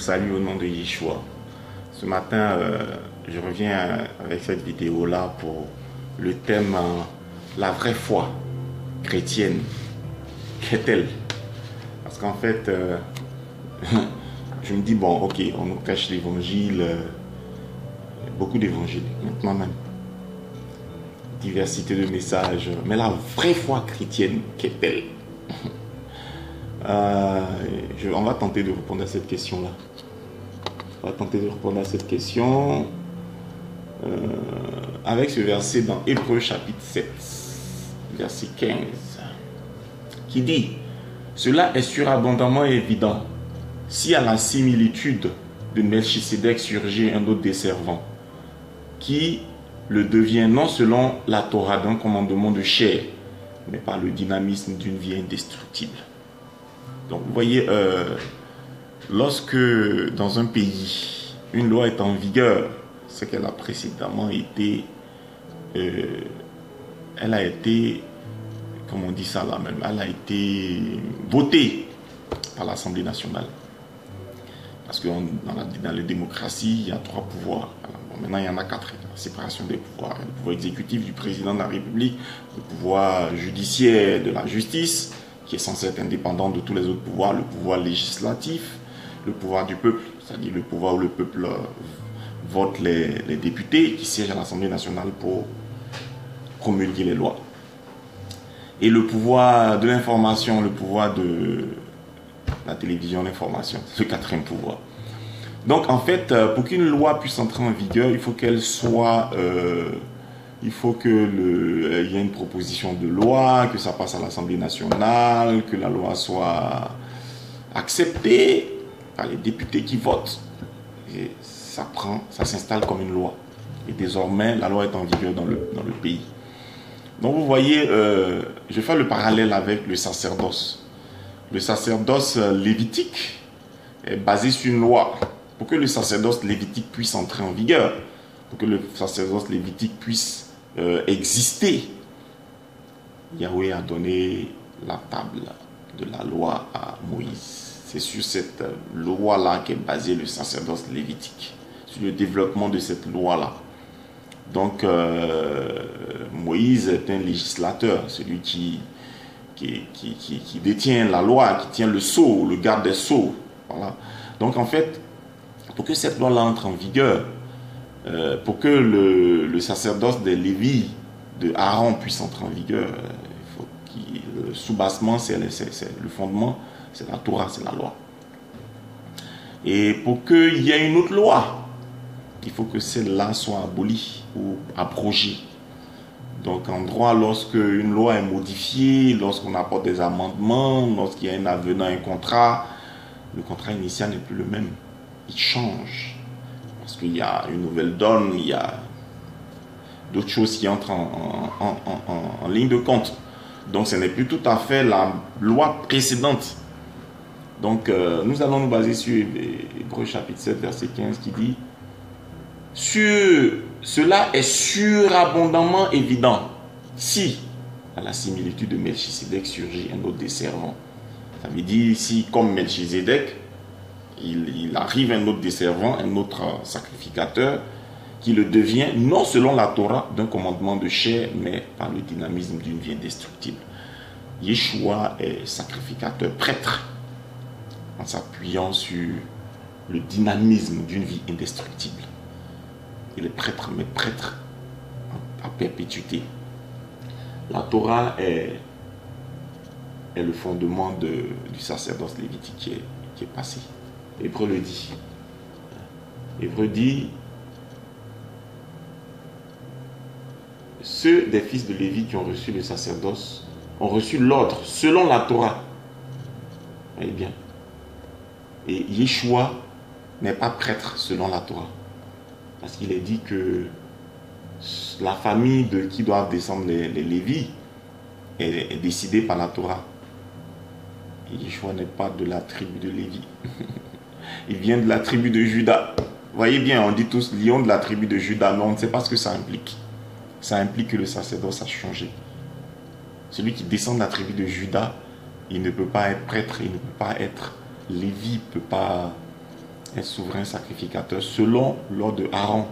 salue au nom de Yeshua. Ce matin, je reviens avec cette vidéo-là pour le thème la vraie foi chrétienne. Qu'est-elle? Parce qu'en fait, je me dis, bon, ok, on nous cache l'évangile, beaucoup d'évangiles, maintenant même. Diversité de messages, mais la vraie foi chrétienne, qu'est-elle? On va tenter de répondre à cette question-là. On va tenter de répondre à cette question avec ce verset dans Hébreux chapitre 7, verset 15, qui dit: cela est surabondamment évident si à la similitude de Melchisédek surgit un autre desservant, qui le devient non selon la Torah d'un commandement de chair, mais par le dynamisme d'une vie indestructible. Donc vous voyez, lorsque dans un pays, une loi est en vigueur, c'est qu'elle a précédemment été, elle a été, comment on dit ça là même, elle a été votée par l'Assemblée nationale. Parce que dans les démocraties, il y a 3 pouvoirs. Bon, maintenant, il y en a 4. La séparation des pouvoirs. Le pouvoir exécutif du président de la République, le pouvoir judiciaire de la justice, qui est censé être indépendant de tous les autres pouvoirs, le pouvoir législatif, le pouvoir du peuple, c'est-à-dire le pouvoir où le peuple vote les députés qui siègent à l'Assemblée nationale pour promulguer les lois. Et le pouvoir de l'information, le pouvoir de la télévision, l'information, c'est le 4e pouvoir. Donc en fait, pour qu'une loi puisse entrer en vigueur, il faut qu'elle soit... il faut qu'il y ait une proposition de loi, que ça passe à l'Assemblée nationale, que la loi soit acceptée par les députés qui votent. Et ça s'installe comme une loi. Et désormais, la loi est en vigueur dans le pays. Donc vous voyez, je vais faire le parallèle avec le sacerdoce. Le sacerdoce lévitique est basé sur une loi. Pour que le sacerdoce lévitique puisse entrer en vigueur, pour que le sacerdoce lévitique puisse exister, Yahweh a donné la table de la loi à Moïse. C'est sur cette loi-là qu'est basé le sacerdoce lévitique, sur le développement de cette loi-là. Donc, Moïse est un législateur, celui qui détient la loi, qui tient le sceau, le garde des sceaux. Voilà. Donc, en fait, pour que cette loi-là entre en vigueur, pour que le sacerdoce des Lévis, de Aaron, puisse entrer en vigueur, il faut le soubassement, c'est le fondement, c'est la Torah, c'est la loi. Et pour qu'il y ait une autre loi, il faut que celle-là soit abolie ou abrogée. Donc en droit, lorsque une loi est modifiée, lorsqu'on apporte des amendements, lorsqu'il y a un avenant, un contrat, le contrat initial n'est plus le même. Il change. Parce qu'il y a une nouvelle donne, il y a d'autres choses qui entrent en ligne de compte. Donc ce n'est plus tout à fait la loi précédente. Donc nous allons nous baser sur Hébreux chapitre 7, verset 15 qui dit: cela est surabondamment évident si, à la similitude de Melchisédek, surgit un autre desservant. Ça veut dire si, comme Melchisédek, il arrive un autre desservant, un autre sacrificateur, qui le devient non selon la Torah d'un commandement de chair, mais par le dynamisme d'une vie indestructible. Yeshua est sacrificateur, prêtre, en s'appuyant sur le dynamisme d'une vie indestructible. Il est prêtre, mais prêtre à perpétuité. La Torah est le fondement du sacerdoce lévitique qui est passé. Hébreu le dit. Hébreu dit: ceux des fils de Lévi qui ont reçu le sacerdoce ont reçu l'ordre selon la Torah. Voyez bien. Et Yeshua n'est pas prêtre selon la Torah. Parce qu'il est dit que la famille de qui doivent descendre les Lévis est décidée par la Torah. Et Yeshua n'est pas de la tribu de Lévi. Il vient de la tribu de Juda. Voyez bien, on dit tous lion de la tribu de Juda. Non, on ne sait pas ce que ça implique. Ça implique que le sacerdoce a changé. Celui qui descend de la tribu de Juda, il ne peut pas être prêtre, il ne peut pas être Lévi, il ne peut pas est souverain sacrificateur selon l'ordre de Aaron.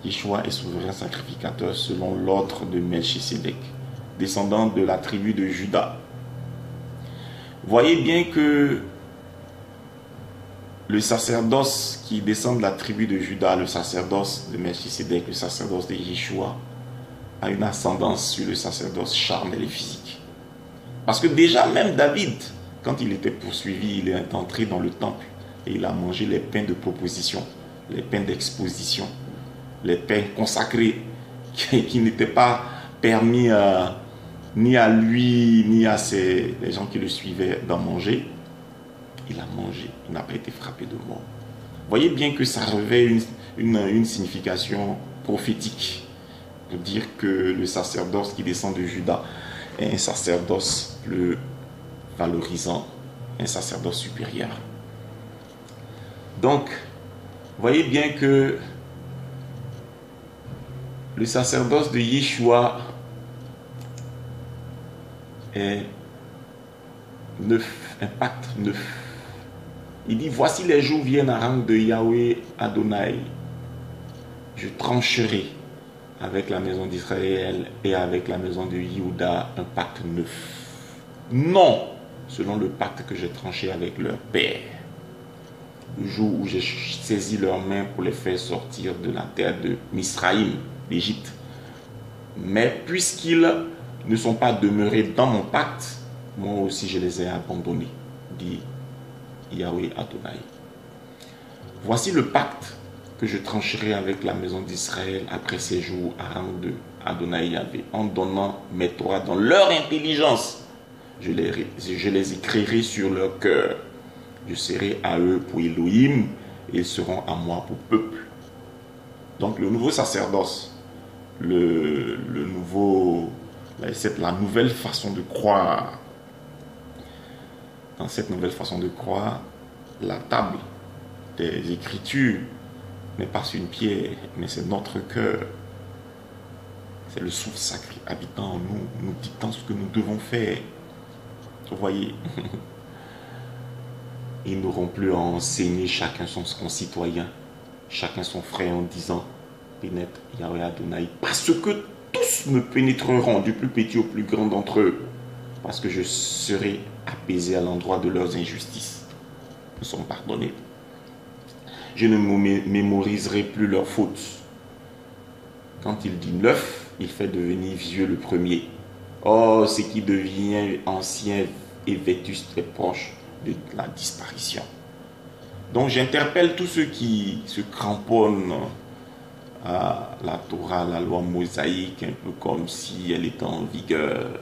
Yeshua est souverain sacrificateur selon l'ordre de Melchisédek, descendant de la tribu de Juda. Voyez bien que le sacerdoce qui descend de la tribu de Juda, le sacerdoce de Melchisédek, le sacerdoce de Yeshua, a une ascendance sur le sacerdoce charnel et physique. Parce que déjà même David, quand il était poursuivi, il est entré dans le temple et il a mangé les pains de proposition, les pains d'exposition, les pains consacrés qui n'étaient pas permis ni à lui ni à les gens qui le suivaient d'en manger. Il a mangé, il n'a pas été frappé de mort. Voyez bien que ça revêt une signification prophétique pour dire que le sacerdoce qui descend de Juda est un sacerdoce plus valorisant, un sacerdoce supérieur. Donc, voyez bien que le sacerdoce de Yeshua est neuf, un pacte neuf. Il dit, voici les jours viennent à rang de Yahweh Adonai. Je trancherai avec la maison d'Israël et avec la maison de Juda un pacte neuf. Non, selon le pacte que j'ai tranché avec leur père. Le jour où j'ai saisi leurs mains pour les faire sortir de la terre de Misraïm, d'Égypte. Mais puisqu'ils ne sont pas demeurés dans mon pacte, moi aussi je les ai abandonnés, dit Yahweh Adonai. Voici le pacte que je trancherai avec la maison d'Israël après ces jours à rang de Adonai Yahweh, en donnant mes Torahs dans leur intelligence. Je les écrirai sur leur cœur. Je serai à eux pour Elohim et ils seront à moi pour peuple. Donc le nouveau sacerdoce, la nouvelle façon de croire. Dans cette nouvelle façon de croire, la table des Écritures n'est pas sur une pierre, mais c'est notre cœur. C'est le souffle sacré habitant en nous, nous dictant ce que nous devons faire. Vous voyez, ils n'auront plus à enseigner chacun son concitoyen, chacun son frère en disant, pénètre Yahweh Adonai, parce que tous me pénétreront, du plus petit au plus grand d'entre eux, parce que je serai apaisé à l'endroit de leurs injustices. Nous sommes pardonnés. Je ne mémoriserai plus leurs fautes. Quand il dit neuf, il fait devenir vieux le premier. Oh, ce qui devient ancien et vétuste est proche de la disparition. Donc j'interpelle tous ceux qui se cramponnent à la Torah, la loi mosaïque, un peu comme si elle était en vigueur.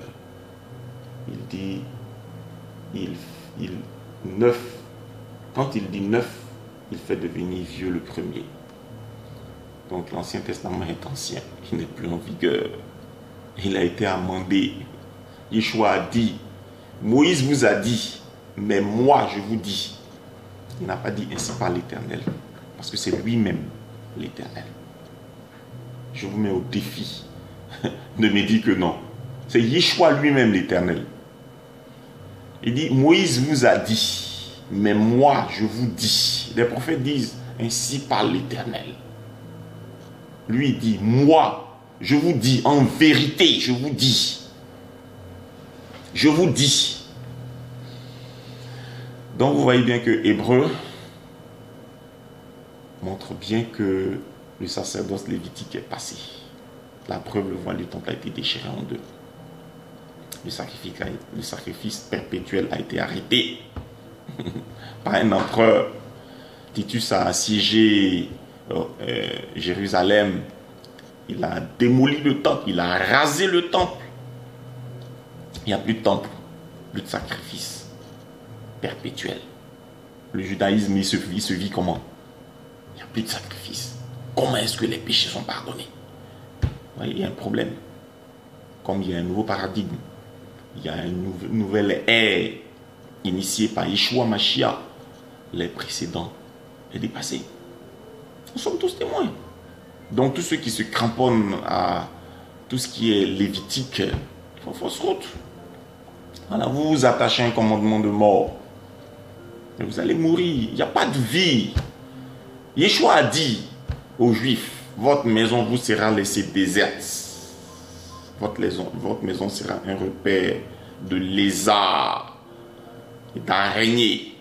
Il dit neuf. Quand il dit neuf, il fait devenir vieux le premier. Donc l'Ancien Testament est ancien, il n'est plus en vigueur. Il a été amendé. Yeshua a dit, Moïse vous a dit, mais moi je vous dis. Il n'a pas dit ainsi par l'Éternel, parce que c'est lui-même l'Éternel. Je vous mets au défi de me dire que non. C'est Yeshua lui-même l'Éternel. Il dit, Moïse vous a dit, mais moi je vous dis. Les prophètes disent, ainsi parle l'Éternel. Lui il dit, moi je vous dis, en vérité je vous dis. Je vous dis. Donc vous voyez bien que Hébreu montre bien que le sacerdoce lévitique est passé. La preuve, le voile du temple a été déchiré en deux. Le sacrifice perpétuel a été arrêté par un empereur. Titus a assiégé Jérusalem. Il a démoli le temple, il a rasé le temple. Il n'y a plus de temple, plus de sacrifice perpétuel. Le judaïsme, il se vit comment? Il n'y a plus de sacrifice. Comment est-ce que les péchés sont pardonnés? Oui, il y a un problème. Comme il y a un nouveau paradigme, il y a une nouvelle ère initiée par Yeshua Mashiach, les précédents est dépassé. Nous sommes tous témoins. Donc tous ceux qui se cramponnent à tout ce qui est lévitique, fausse route. Voilà, vous vous attachez à un commandement de mort. Mais vous allez mourir. Il n'y a pas de vie. Yeshua a dit aux Juifs, votre maison vous sera laissée déserte. Votre maison sera un repère de lézards et d'araignées.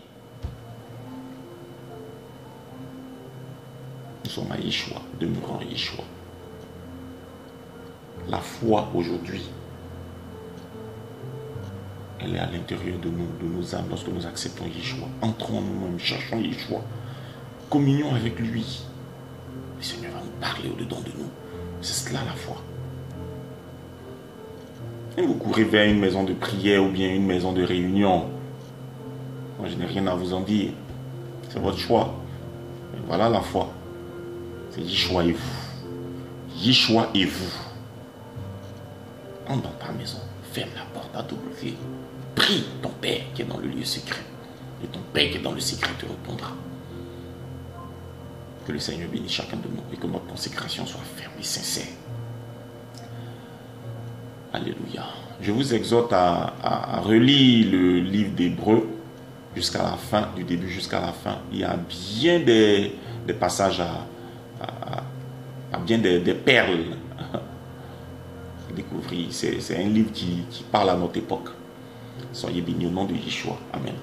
Nous sommes à Yeshua, demeurons à Yeshua. La foi aujourd'hui, elle est à l'intérieur de nous, de nos âmes, lorsque nous acceptons Yeshua. Entrons nous-mêmes, cherchons Yeshua. Communions avec lui. Le Seigneur va nous parler au-dedans de nous. C'est cela la foi. Et vous courez vers une maison de prière ou bien une maison de réunion. Moi, je n'ai rien à vous en dire. C'est votre choix. Mais voilà la foi. C'est Yeshua et vous. Yeshua et vous. Entre dans ta maison. Ferme la porte à double clé. Prie ton Père qui est dans le lieu secret. Et ton Père qui est dans le secret te répondra. Que le Seigneur bénisse chacun de nous et que notre consécration soit ferme et sincère. Alléluia. Je vous exhorte à relire le livre d'Hébreux jusqu'à la fin, du début jusqu'à la fin. Il y a bien des passages bien des perles à découvrir. C'est un livre qui parle à notre époque. Soyez bénis au nom de Yeshua. Amen.